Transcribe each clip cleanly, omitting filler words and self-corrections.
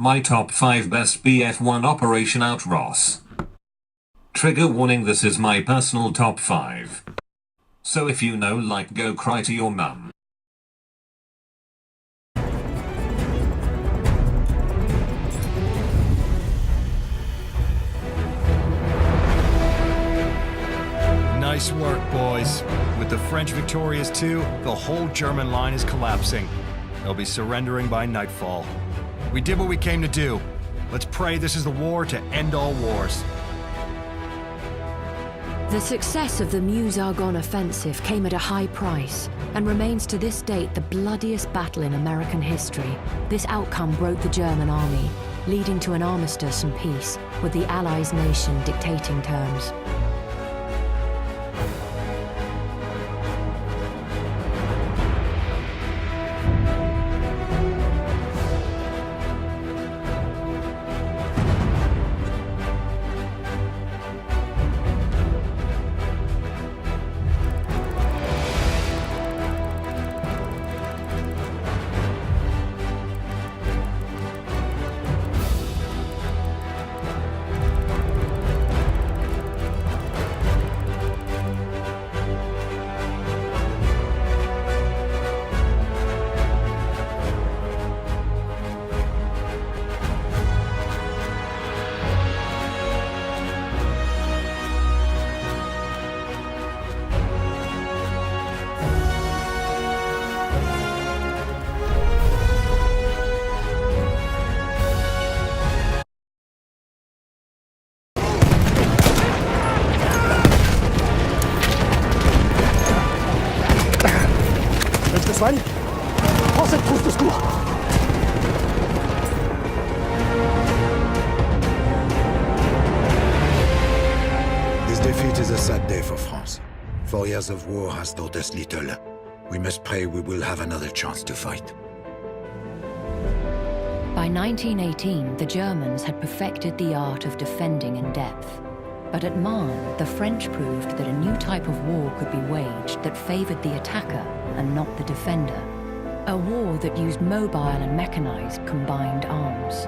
My top 5 best BF1 Operation Out Ross. Trigger warning, this is my personal top 5. So if you know, like, go cry to your mum. Nice work, boys. With the French victorious too, the whole German line is collapsing. They'll be surrendering by nightfall. We did what we came to do. Let's pray this is the war to end all wars. The success of the Meuse-Argonne offensive came at a high price and remains to this date the bloodiest battle in American history. This outcome broke the German army, leading to an armistice and peace, with the Allies' nation dictating terms. Sven, pass et kostesko. This defeat is a sad day for France. 4 years of war has taught us little. We must pray we will have another chance to fight. By 1918, the Germans had perfected the art of defending in depth. But at Marne, the French proved that a new type of war could be waged that favored the attacker and not the defender. A war that used mobile and mechanized combined arms.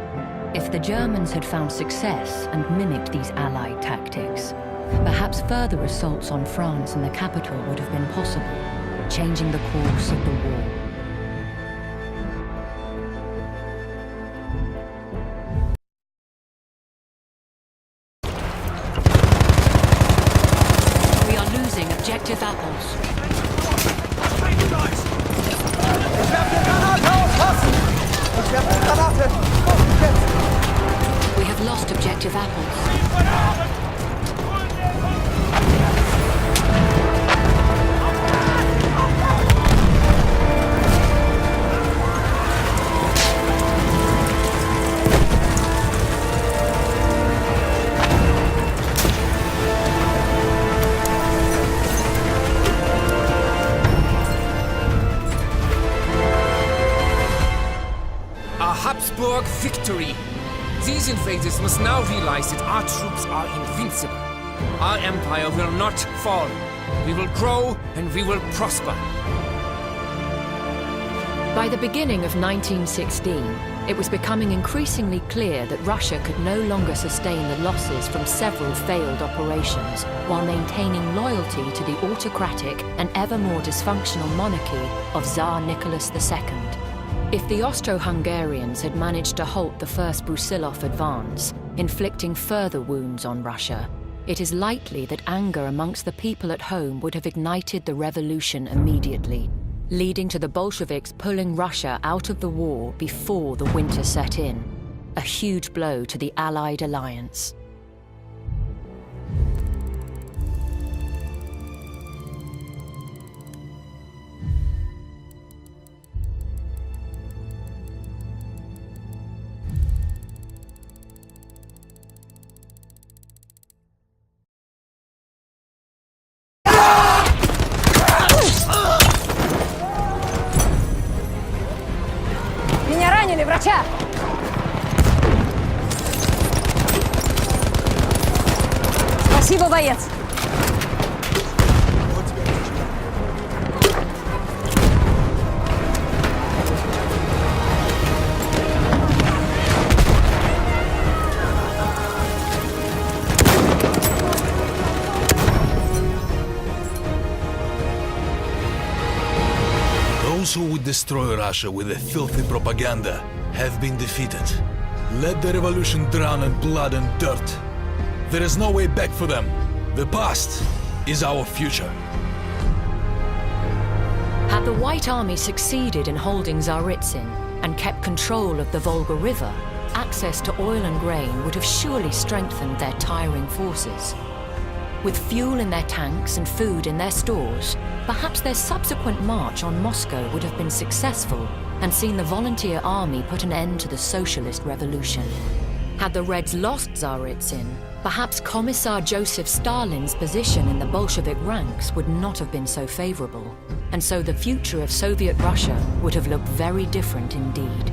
If the Germans had found success and mimicked these Allied tactics, perhaps further assaults on France and the capital would have been possible, changing the course of the war. Objective apples. We have lost objective apples. Habsburg victory. These invaders must now realize that our troops are invincible. Our empire will not fall. We will grow and we will prosper. By the beginning of 1916, it was becoming increasingly clear that Russia could no longer sustain the losses from several failed operations while maintaining loyalty to the autocratic and ever more dysfunctional monarchy of Tsar Nicholas II. If the Austro-Hungarians had managed to halt the first Brusilov advance, inflicting further wounds on Russia, it is likely that anger amongst the people at home would have ignited the revolution immediately, leading to the Bolsheviks pulling Russia out of the war before the winter set in, a huge blow to the Allied alliance. Врача! Спасибо, боец! destroy Russia with a filthy propaganda have been defeated. Let the revolution drown in blood and dirt. There is no way back for them. The past is our future. Had the White Army succeeded in holding Tsaritsyn and kept control of the Volga River, access to oil and grain would have surely strengthened their tiring forces. With fuel in their tanks and food in their stores, perhaps their subsequent march on Moscow would have been successful and seen the volunteer army put an end to the socialist revolution. Had the Reds lost Tsaritsyn, perhaps Commissar Joseph Stalin's position in the Bolshevik ranks would not have been so favorable, and so the future of Soviet Russia would have looked very different indeed.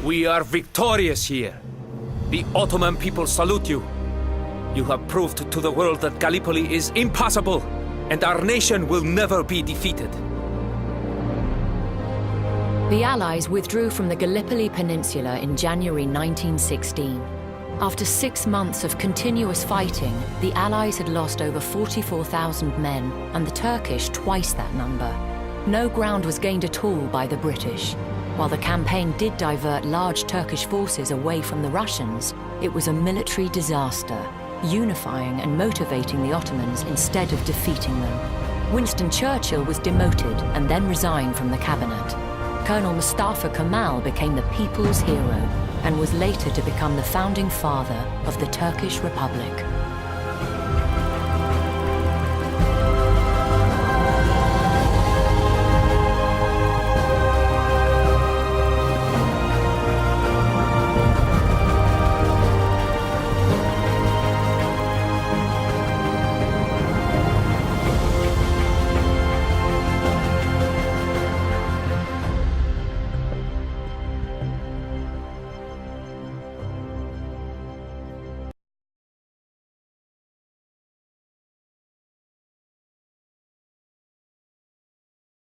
We are victorious here. The Ottoman people salute you. You have proved to the world that Gallipoli is impossible, and our nation will never be defeated. The Allies withdrew from the Gallipoli Peninsula in January 1916. After 6 months of continuous fighting, the Allies had lost over 44,000 men, and the Turkish twice that number. No ground was gained at all by the British. While the campaign did divert large Turkish forces away from the Russians, it was a military disaster, unifying and motivating the Ottomans instead of defeating them. Winston Churchill was demoted and then resigned from the cabinet. Colonel Mustafa Kemal became the people's hero and was later to become the founding father of the Turkish Republic.